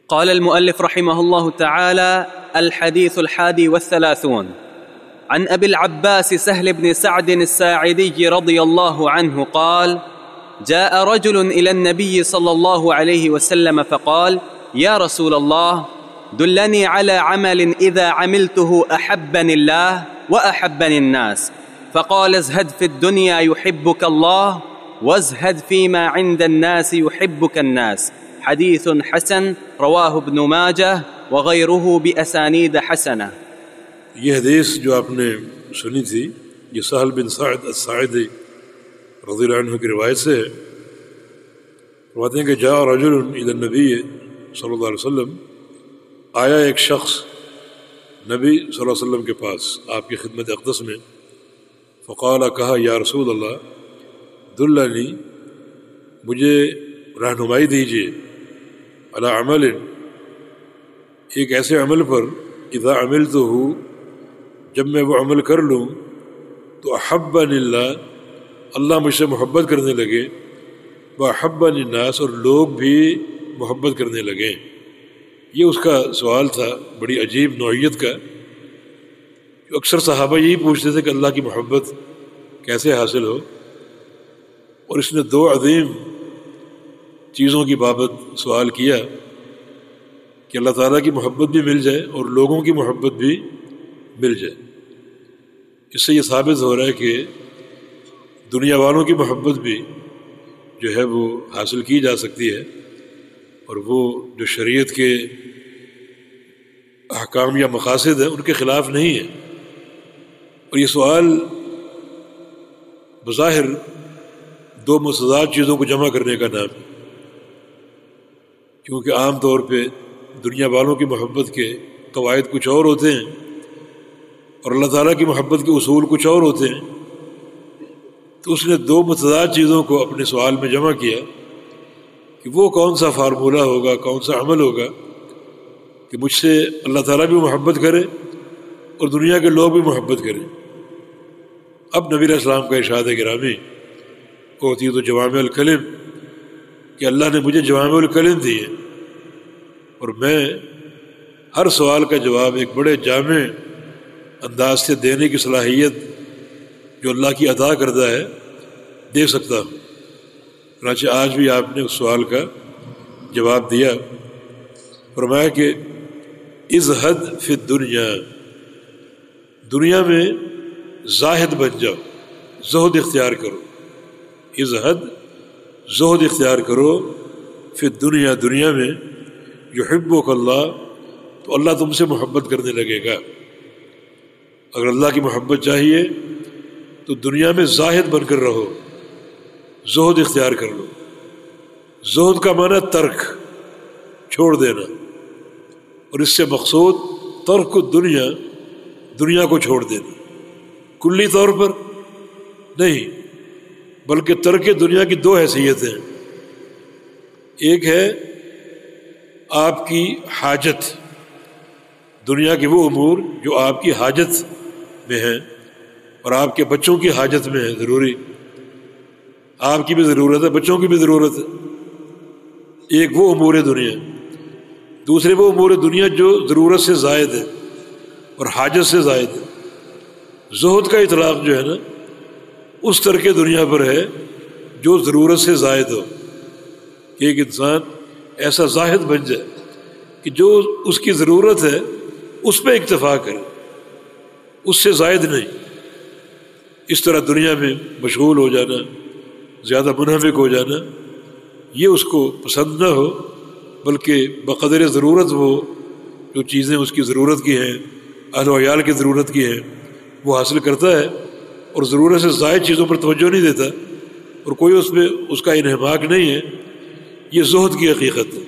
قال المؤلف رحمه الله تعالى: الحديث 31 عن أبي العباس سهل بن سعد الساعدي رضي الله عنه قال: جاء رجل إلى النبي صلى الله عليه وسلم فقال: يا رسول الله، دلني على عمل إذا عملته أحبني الله وأحبني الناس. فقال: ازهد في الدنيا يحبك الله، وازهد فيما عند الناس يحبك الناس. حديث حسن رواه ابن ماجه وغيره بأسانيد حسنة۔ یہ حدیث جو آپ نے سنی تھی یہ سہل بن سعد الساعدی رضی اللہ عنہ کی روایت سے ہے۔ فرماتے ہیں کہ جاء رجل الی النبی صلی اللہ علیہ وسلم، آیا ایک شخص نبی صلی اللہ علیہ وسلم کے پاس آپ کی خدمت اقدس میں، فقال، کہا، یا رسول اللہ، دلنی، مجھے رہنمائی دیجیے، علی عمل، ایک ایسے عمل پر، اذا عملتہ، جب میں وہ عمل کر لوں تو احبنی اللہ، اللہ مجھ سے محبت کرنے لگے، واحبنی الناس، اور لوگ بھی محبت کرنے لگیں۔ یہ اس کا سوال تھا بڑی عجیب نوعیت کا، جو اکثر صحابہ یہی پوچھتے تھے کہ اللہ کی محبت کیسے حاصل ہو، اور اس نے دو عظیم چیزوں کی بابت سوال کیا کہ اللہ تعالیٰ کی محبت بھی مل جائے اور لوگوں کی محبت بھی مل جائے۔ اس سے یہ ثابت ہو رہا ہے کہ دنیا والوں کی محبت بھی جو ہے وہ حاصل کی جا سکتی ہے، اور وہ جو شریعت کے احکام یا مقاصد ہیں ان کے خلاف نہیں ہے۔ اور یہ سوال بظاہر دو متضاد چیزوں کو جمع کرنے کا نام ہے، کیونکہ عام طور پہ دنیا والوں کی محبت کے قواعد کچھ اور ہوتے ہیں اور اللہ تعالیٰ کی محبت کے اصول کچھ اور ہوتے ہیں۔ تو اس نے دو متضاد چیزوں کو اپنے سوال میں جمع کیا کہ وہ کون سا فارمولہ ہوگا، کون سا عمل ہوگا کہ مجھ سے اللہ تعالیٰ بھی محبت کرے اور دنیا کے لوگ بھی محبت کریں۔ اب نبی علیہ السلام کا ارشاد گرامی ہوتی تو جوامع الکلم، کہ اللہ نے مجھے جوامع الکلم دی ہے، اور میں ہر سوال کا جواب ایک بڑے جامع انداز سے دینے کی صلاحیت جو اللہ کی عطا کردہ ہے دے سکتا ہوں۔ چنانچہ آج بھی آپ نے اس سوال کا جواب دیا، فرمایا کہ ازہد فی الدنیا، دنیا میں زاہد بن جاؤ، زہد اختیار کرو، ازہد، زہد اختیار کرو، فی الدنیا، دنیا میں، یحبک اللہ، تو اللہ تم سے محبت کرنے لگے گا۔ اگر اللہ کی محبت چاہیے تو دنیا میں زاہد بن کر رہو، زہد اختیار کر لو۔ زہد کا معنی ترک، چھوڑ دینا، اور اس سے مقصود ترک الدنیا، دنیا کو چھوڑ دینا، کلی طور پر نہیں، بلکہ ترک دنیا کی دو حیثیتیں ہیں۔ ایک ہے آپ کی حاجت، دنیا کے وہ امور جو آپ کی حاجت میں ہیں اور آپ کے بچوں کی حاجت میں ہے، ضروری، آپ کی بھی ضرورت ہے، بچوں کی بھی ضرورت ہے۔ ایک وہ امور دنیا، دوسرے وہ امور دنیا جو ضرورت سے زائد ہے اور حاجت سے زائد ہے۔ زہد کا اطلاق جو ہے نا، اس ترک دنیا پر ہے جو ضرورت سے زائد ہو، کہ ایک انسان ایسا زاہد بن جائے کہ جو اس کی ضرورت ہے اس پہ اکتفا کرے، اس سے زائد نہیں۔ اس طرح دنیا میں مشغول ہو جانا، زیادہ منہمک ہو جانا، یہ اس کو پسند نہ ہو، بلکہ بقدر ضرورت وہ جو چیزیں اس کی ضرورت کی ہیں، اہل و عیال کی ضرورت کی ہیں، وہ حاصل کرتا ہے، اور ضرورت سے زائد چیزوں پر توجہ نہیں دیتا، اور کوئی اس میں اس کا انہماک نہیں ہے۔ یہ زہد کی حقیقت ہے۔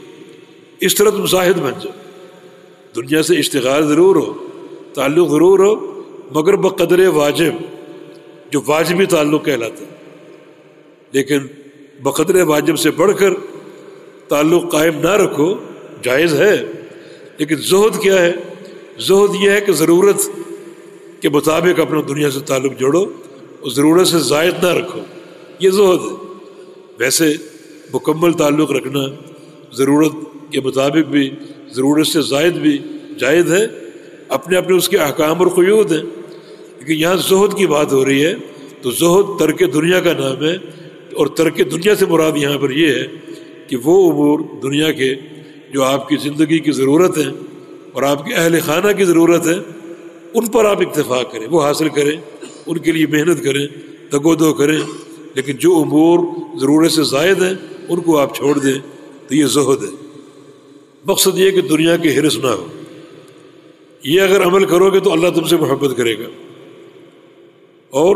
اس طرح تم زاہد بن جاؤ، دنیا سے اشتغال ضرور ہو، تعلق ضرور ہو، مگر بقدر واجب، جو واجبی تعلق کہلاتا ہے، لیکن بقدر واجب سے بڑھ کر تعلق قائم نہ رکھو، جائز ہے، لیکن زہد کیا ہے؟ زہد یہ ہے کہ ضرورت کے مطابق اپنا دنیا سے تعلق جوڑو اور ضرورت سے زائد نہ رکھو، یہ زہد ہے۔ ویسے مکمل تعلق رکھنا ضرورت کے مطابق بھی، ضرورت سے زائد بھی جائز ہے، اپنے اپنے اس کے احکام اور قیود ہیں۔ لیکن یہاں زہد کی بات ہو رہی ہے تو زہد ترک دنیا کا نام ہے، اور ترک دنیا سے مراد یہاں پر یہ ہے کہ وہ امور دنیا کے جو آپ کی زندگی کی ضرورت ہیں اور آپ کے اہل خانہ کی ضرورت ہے، ان پر آپ اتفاق کریں، وہ حاصل کریں، ان کے لیے محنت کریں، تگودو کریں، لیکن جو امور ضرورت سے زائد ہیں ان کو آپ چھوڑ دیں، تو یہ زہد ہے۔ مقصد یہ کہ دنیا کی حرص نہ ہو، یہ اگر عمل کرو گے تو اللہ تم سے محبت کرے گا۔ اور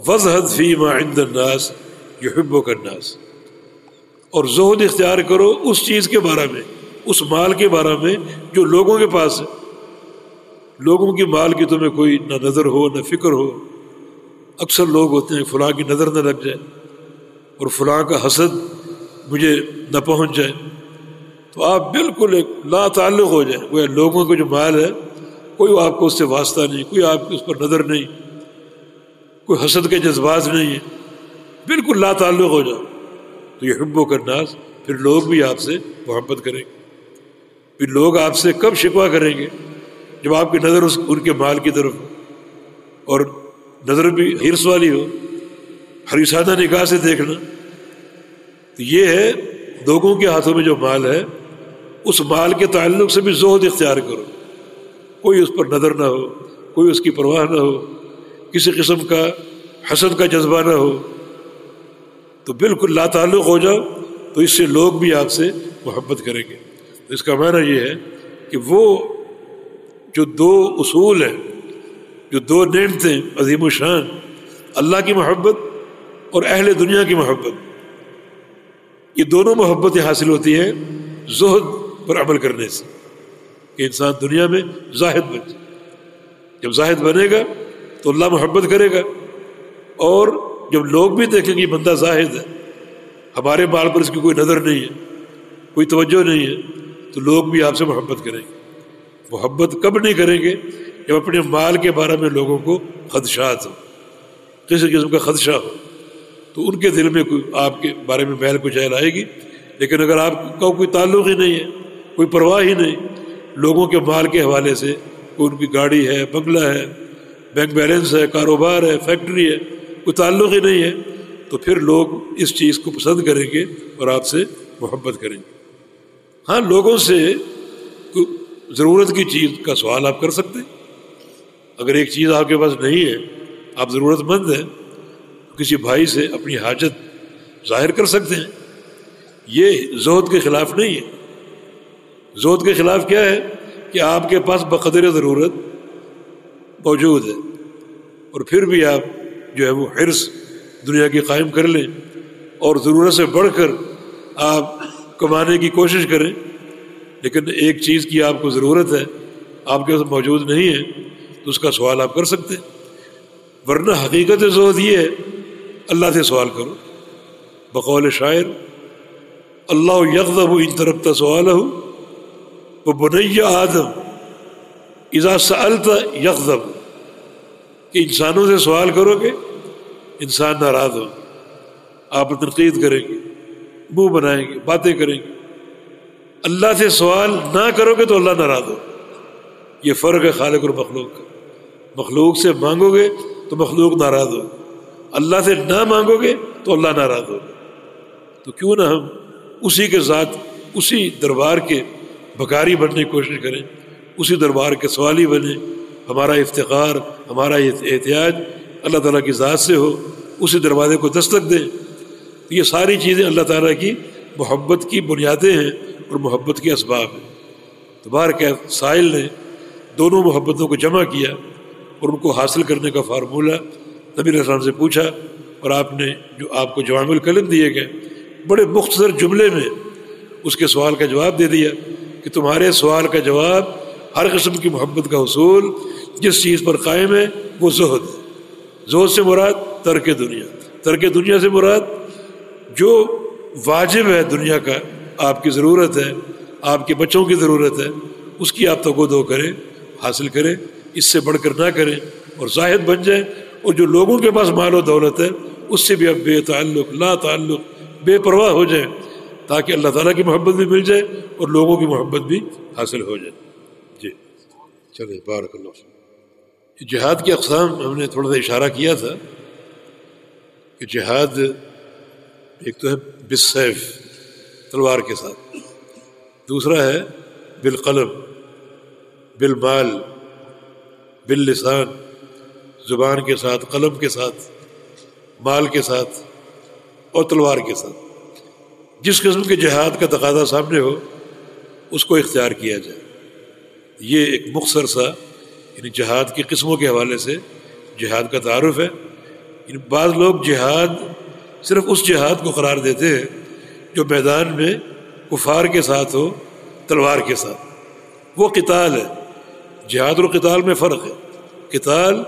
وزہد فی ما عند الناس یحبک الناس، اور زہد اختیار کرو اس چیز کے بارے میں، اس مال کے بارے میں جو لوگوں کے پاس ہے۔ لوگوں کی مال کی تمہیں کوئی نہ نظر ہو نہ فکر ہو۔ اکثر لوگ ہوتے ہیں فلاں کی نظر نہ لگ جائے اور فلاں کا حسد مجھے نہ پہنچ جائے، تو آپ بالکل ایک لا تعلق ہو جائیں۔ وہ لوگوں کا جو مال ہے کوئی آپ کو اس سے واسطہ نہیں، کوئی آپ کی اس پر نظر نہیں، کوئی حسد کے جذبات نہیں ہے، بالکل لا تعلق ہو جاؤ، تو یحبک الناس، پھر لوگ بھی آپ سے محبت کریں گے۔ پھر لوگ آپ سے کب شکوہ کریں گے؟ جب آپ کی نظر ان کے مال کی طرف ہو، اور نظر بھی حرص والی ہو، حریصانہ نگاہ سے دیکھنا۔ تو یہ ہے لوگوں کے ہاتھوں میں جو مال ہے، اس مال کے تعلق سے بھی زہد اختیار کرو، کوئی اس پر نظر نہ ہو، کوئی اس کی پرواہ نہ ہو، کسی قسم کا حسد کا جذبہ نہ ہو، تو بالکل لا تعلق ہو جاؤ، تو اس سے لوگ بھی آپ سے محبت کریں گے۔ تو اس کا معنی یہ ہے کہ وہ جو دو اصول ہیں، جو دو نعمتیں عظیم الشان، اللہ کی محبت اور اہل دنیا کی محبت، یہ دونوں محبتیں حاصل ہوتی ہیں زہد پر عمل کرنے سے، کہ انسان دنیا میں زاہد بن جائے۔ جب زاہد بنے گا تو اللہ محبت کرے گا، اور جب لوگ بھی دیکھیں گے بندہ زاہد ہے، ہمارے مال پر اس کی کوئی نظر نہیں ہے، کوئی توجہ نہیں ہے، تو لوگ بھی آپ سے محبت کریں گے۔ محبت کب نہیں کریں گے؟ جب اپنے مال کے بارے میں لوگوں کو خدشات ہو، کسی قسم کا خدشہ ہو، تو ان کے دل میں کوئی آپ کے بارے میں میل کچیل آئے گی۔ لیکن اگر آپ کا کوئی تعلق ہی نہیں ہے، کوئی پرواہ ہی نہیں لوگوں کے مال کے حوالے سے، کوئی ان کی گاڑی ہے، بنگلہ ہے، بینک بیلنس ہے، کاروبار ہے، فیکٹری ہے، کوئی تعلق ہی نہیں ہے، تو پھر لوگ اس چیز کو پسند کریں گے اور آپ سے محبت کریں گے۔ ہاں، لوگوں سے ضرورت کی چیز کا سوال آپ کر سکتے ہیں۔ اگر ایک چیز آپ کے پاس نہیں ہے، آپ ضرورت مند ہیں، تو کسی بھائی سے اپنی حاجت ظاہر کر سکتے ہیں۔ یہ زہد کے خلاف نہیں ہے۔ زہد کے خلاف کیا ہے کہ آپ کے پاس بقدر ضرورت موجود ہے، اور پھر بھی آپ جو ہے وہ حرص دنیا کی قائم کر لیں، اور ضرورت سے بڑھ کر آپ کمانے کی کوشش کریں، لیکن ایک چیز کی آپ کو ضرورت ہے، آپ کے پاس موجود نہیں ہے، تو اس کا سوال آپ کر سکتے ہیں۔ ورنہ حقیقت زہد یہ ہے، اللہ سے سوال کرو۔ بقول شاعر، اللہ یغضب ان ترکت سوالہ وبنی آدم اذا سألت یغضب، کہ انسانوں سے سوال کرو گے انسان ناراض ہو، آپ تنقید کریں گے، منہ بنائیں گے، باتیں کریں گے۔ اللہ سے سوال نہ کرو گے تو اللہ ناراض ہو۔ یہ فرق ہے خالق اور مخلوق کا۔ مخلوق سے مانگو گے تو مخلوق ناراض ہو، اللہ سے نہ مانگو گے تو اللہ ناراض ہو۔ تو کیوں نہ ہم اسی کے ذات، اسی دربار کے بھکاری بننے کی کوشش کریں، اسی دربار کے سوالی بنیں، ہمارا افتخار، ہمارا احتیاج اللہ تعالیٰ کی ذات سے ہو، اسی دروازے کو دستک دیں۔ تو یہ ساری چیزیں اللہ تعالیٰ کی محبت کی بنیادیں ہیں اور محبت کے اسباب ہیں۔ تو بہرکیف سائل نے دونوں محبتوں کو جمع کیا اور ان کو حاصل کرنے کا فارمولہ نبی علیہ السلام سے پوچھا، اور آپ نے جو آپ کو جوامع الکلم دیے گئے، بڑے مختصر جملے میں اس کے سوال کا جواب دے دیا کہ تمہارے سوال کا جواب ہر قسم کی محبت کا حصول جس چیز پر قائم ہے وہ زہد ہے۔ زہد سے مراد ترک دنیا، ترک دنیا سے مراد جو واجب ہے دنیا کا، آپ کی ضرورت ہے، آپ کے بچوں کی ضرورت ہے، اس کی آپ تگودو کریں، حاصل کریں، اس سے بڑھ کر نہ کریں، اور زاہد بن جائیں، اور جو لوگوں کے پاس مال و دولت ہے اس سے بھی اب بے تعلق، لا تعلق، بے پرواہ ہو جائیں، تاکہ اللہ تعالیٰ کی محبت بھی مل جائے اور لوگوں کی محبت بھی حاصل ہو جائے. جی چلیں بارک اللہ فیکم. جہاد کی اقسام ہم نے تھوڑا سا اشارہ کیا تھا کہ جہاد ایک تو ہے بالسیف تلوار کے ساتھ، دوسرا ہے بالقلم، بالمال، باللسان زبان کے ساتھ، قلم کے ساتھ، مال کے ساتھ اور تلوار کے ساتھ. جس قسم کے جہاد کا تقاضا سامنے ہو اس کو اختیار کیا جائے. یہ ایک مختصر سا یعنی جہاد کی قسموں کے حوالے سے جہاد کا تعارف ہے. یعنی بعض لوگ جہاد صرف اس جہاد کو قرار دیتے ہیں جو میدان میں کفار کے ساتھ ہو، تلوار کے ساتھ. وہ قتال ہے. جہاد اور قتال میں فرق ہے. قتال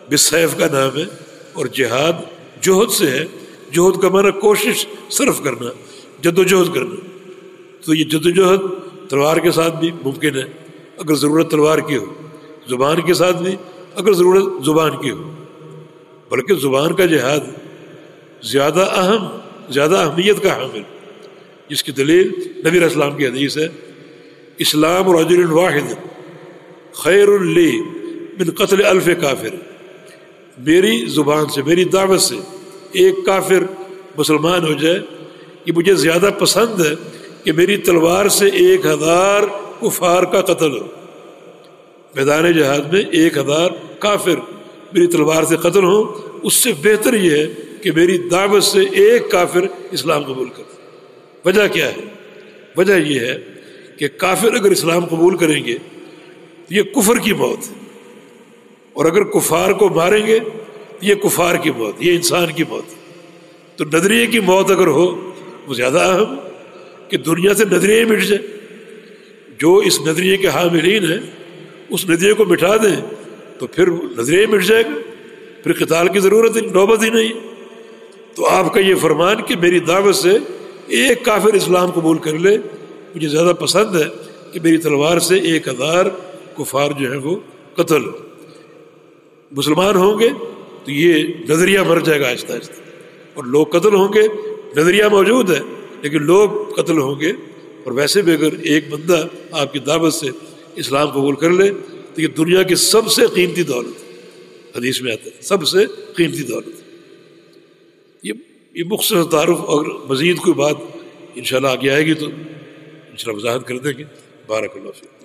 بالسیف کا نام ہے اور جہاد جہد سے ہے. جہد کا معنی کوشش صرف کرنا، جد و جہد کرنا. تو یہ جد و جہد تلوار کے ساتھ بھی ممکن ہے اگر ضرورت تلوار کی ہو، زبان کے ساتھ بھی اگر ضرورت زبان کی ہو. بلکہ زبان کا جہاد زیادہ اہمیت کا حامل، جس کی دلیل نبی علیہ السلام کی حدیث ہے اسلام رجل واحد خیر لی من قتل الف کافر. میری زبان سے، میری دعوت سے ایک کافر مسلمان ہو جائے یہ مجھے زیادہ پسند ہے کہ میری تلوار سے 1000 کفار کا قتل ہو. میدان جہاد میں 1000 کافر میری تلوار سے قتل ہو، اس سے بہتر یہ ہے کہ میری دعوت سے ایک کافر اسلام قبول کرے. وجہ کیا ہے؟ وجہ یہ ہے کہ کافر اگر اسلام قبول کریں گے تو یہ کفر کی موت ہے، اور اگر کفار کو ماریں گے تو یہ کفار کی موت، یہ انسان کی موت ہے. تو نظریے کی موت اگر ہو وہ زیادہ اہم کہ دنیا سے نظریے مٹ جائے. جو اس نظریے کے حاملین ہیں اس نظریے کو مٹا دیں تو پھر نظریے مٹ جائے گا، پھر قتال کی ضرورت نوبت ہی نہیں. تو آپ کا یہ فرمان کہ میری دعوت سے ایک کافر اسلام قبول کر لے مجھے زیادہ پسند ہے کہ میری تلوار سے 1000 کفار جو ہیں وہ قتل ہو. مسلمان ہوں گے تو یہ نظریہ مر جائے گا آہستہ آہستہ، اور لوگ قتل ہوں گے. نظریہ موجود ہے لیکن لوگ قتل ہوں گے. اور ویسے بھی اگر ایک بندہ آپ کی دعوت سے اسلام قبول کر لے تو یہ دنیا کی سب سے قیمتی دولت ہے. حدیث میں آتا ہے سب سے قیمتی دولت. یہ مختصر تعارف، اور مزید کوئی بات انشاءاللہ آگے آئے گی تو انشاءاللہ وضاحت کر دیں گے. بارک اللہ فیک.